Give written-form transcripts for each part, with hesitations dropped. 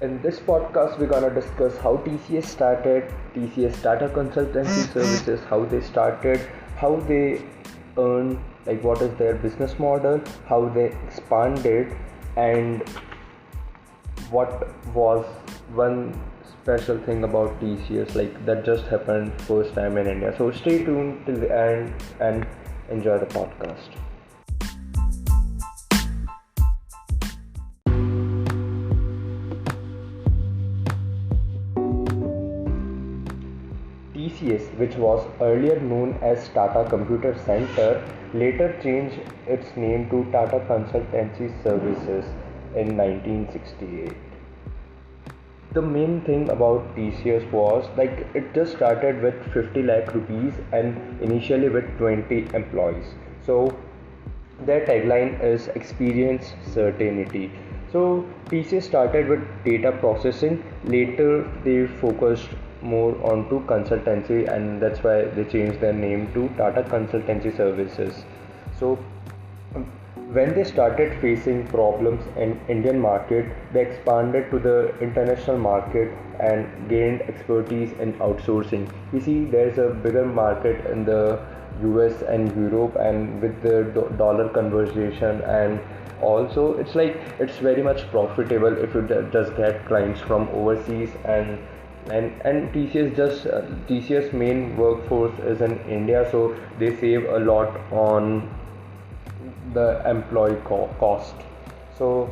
In this podcast, we're gonna discuss how TCS started, TCS Tata Consultancy Services, how they started, how they earn, like what is their business model, how they expanded, and what was one special thing about TCS like that just happened first time in India. So stay tuned till the end and enjoy the podcast. TCS, which was earlier known as Tata Computer Center, later changed its name to Tata Consultancy Services in 1968. The main thing about TCS was like it just started with 50 lakh rupees and initially with 20 employees. So their tagline is experience certainty. So TCS started with data processing. Later they focused more onto consultancy, and that's why they changed their name to Tata Consultancy Services. So when they started facing problems in Indian market, they expanded to the international market and gained expertise in outsourcing. We see there's a bigger market in the US and Europe, and with the dollar conversation, and also it's like it's very much profitable if you just get clients from overseas. And TCS main workforce is in India, so they save a lot on the employee cost. So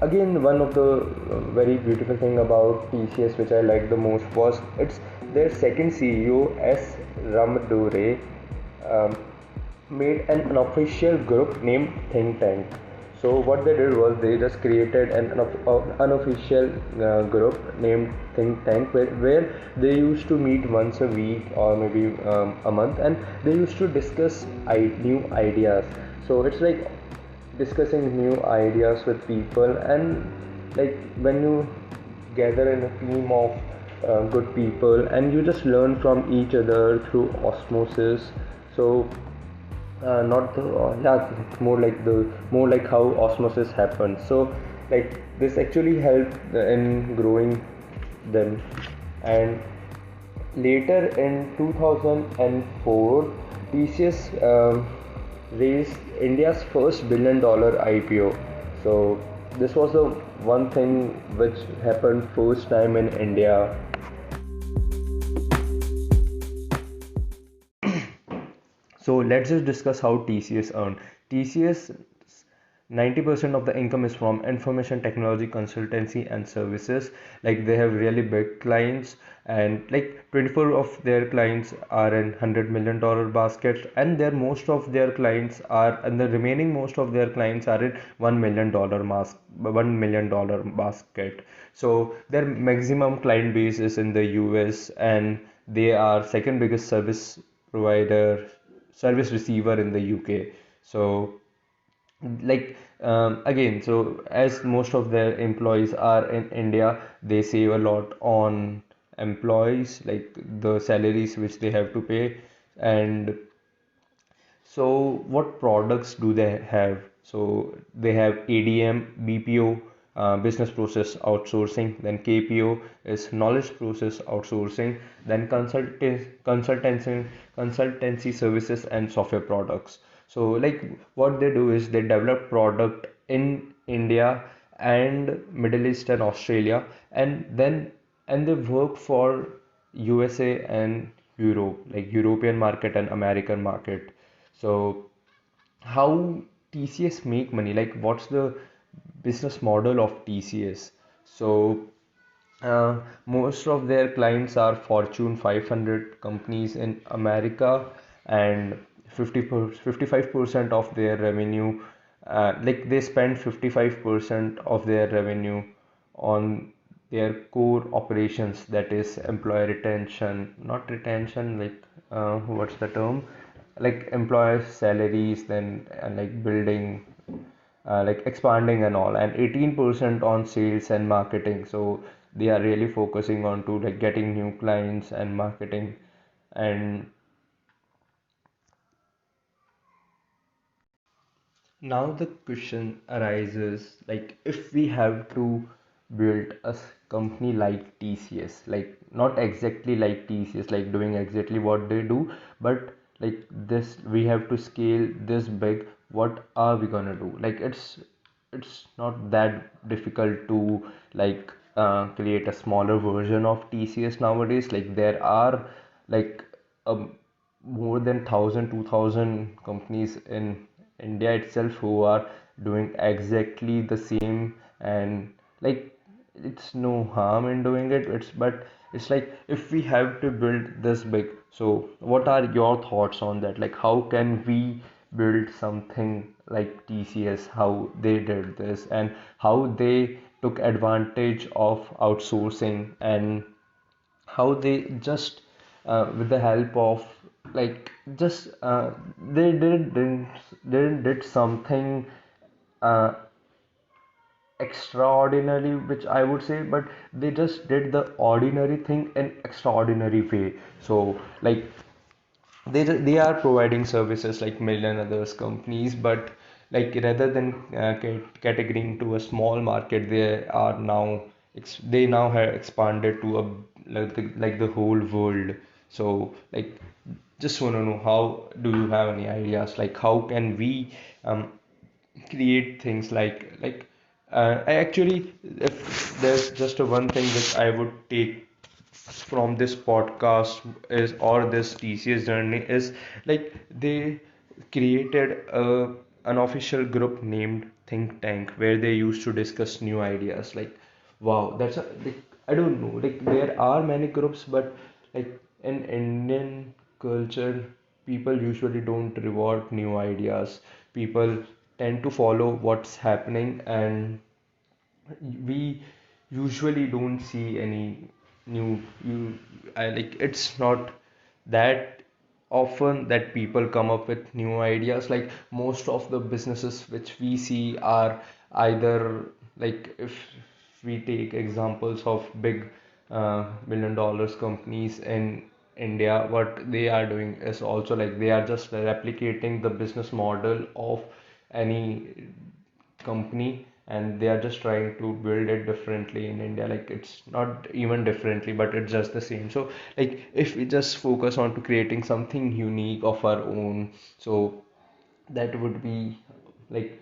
again, one of the very beautiful thing about TCS which I like the most was it's their second CEO S Ramadure um, made an unofficial group named Think Tank. So what they did was they just created an unofficial group named Think Tank where they used to meet once a week or maybe a month, and they used to discuss new ideas. So it's like discussing new ideas with people, and like when you gather in a team of good people and you just learn from each other through osmosis. So not the yeah it's more like how osmosis happens. So like this actually helped in growing them. And later in 2004, TCS raised India's first $1 billion IPO. So this was the one thing which happened first time in India. So let's just discuss how TCS earned. TCS 90% of the income is from information technology consultancy and services. Like they have really big clients, and like 24 of their clients are in $100 million basket, and their most of their clients are, and the remaining most of their clients are in $1 million basket. So their maximum client base is in the US, and they are second biggest provider service receiver in the UK. So like again, so as most of their employees are in India, they save a lot on employees, like the salaries which they have to pay. And so what products do they have? So they have ADM, BPO, business process outsourcing, then KPO is knowledge process outsourcing, then consultancy services and software products. So like what they do is they develop product in India and Middle East and Australia, and then and they work for USA and Europe, like European market and American market. So how TCS make money? Like what's the business model of TCS? So most of their clients are Fortune 500 companies in America, and 55% of their revenue, like they spend 55% of their revenue on their core operations, that is employee retention, not retention, like what's the term? Like employer salaries, then and like building like expanding and all, and 18% on sales and marketing. So they are really focusing on to like getting new clients and marketing. And now the question arises, like if we have to built a company like TCS, like not exactly like TCS, like doing exactly what they do, but like this, we have to scale this big. What are we gonna do? Like it's not that difficult to like create a smaller version of TCS nowadays. Like there are like um, more than 1,000 2,000 companies in India itself who are doing exactly the same, and like it's no harm in doing it. But it's like if we have to build this big, so what are your thoughts on that? Like how can we build something like TCS, how they did this and how they took advantage of outsourcing, and how they just with the help of like just they did something uh, extraordinary, which I would say, but they just did the ordinary thing in extraordinary way. So like they are providing services like million others companies, but like rather than categorizing to a small market, they are now they now have expanded to a like the whole world. So like just want to know, how do you have any ideas like how can we um, create things like I actually, if there's just a one thing which I would take from this podcast is, or this TCS journey is, like they created a unofficial group named Think Tank where they used to discuss new ideas. Like wow, that's a like, I don't know, like there are many groups, but like in Indian culture people usually don't reward new ideas. People tend to follow what's happening, and we usually don't see any new you I like it's not that often that people come up with new ideas. Like most of the businesses which we see are either, like if we take examples of big billion dollars companies in India, what they are doing is also like they are just replicating the business model of any company, and they are just trying to build it differently in India. Like it's not even differently, but it's just the same. So like if we just focus on to creating something unique of our own, so that would be like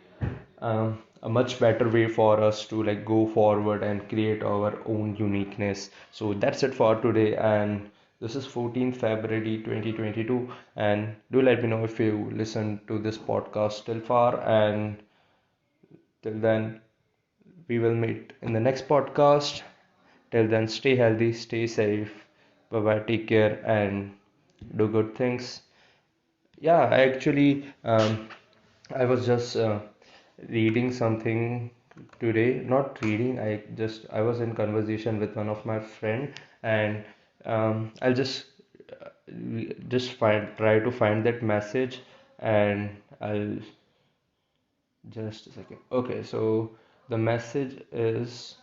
a much better way for us to like go forward and create our own uniqueness. So that's it for today, and this is 14th February 2022, and do let me know if you listen to this podcast till far, and till then, we will meet in the next podcast. Till then, stay healthy, stay safe. Bye bye, take care, and do good things. Yeah, I was just reading something today. Not reading, I was in conversation with one of my friend, and I'll just try to find that message, and I'll just a second. Okay, so the message is,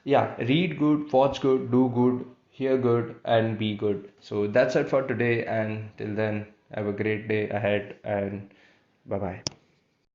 yeah, read good, watch good, do good, hear good, and be good. So that's it for today, and till then, have a great day ahead, and bye bye.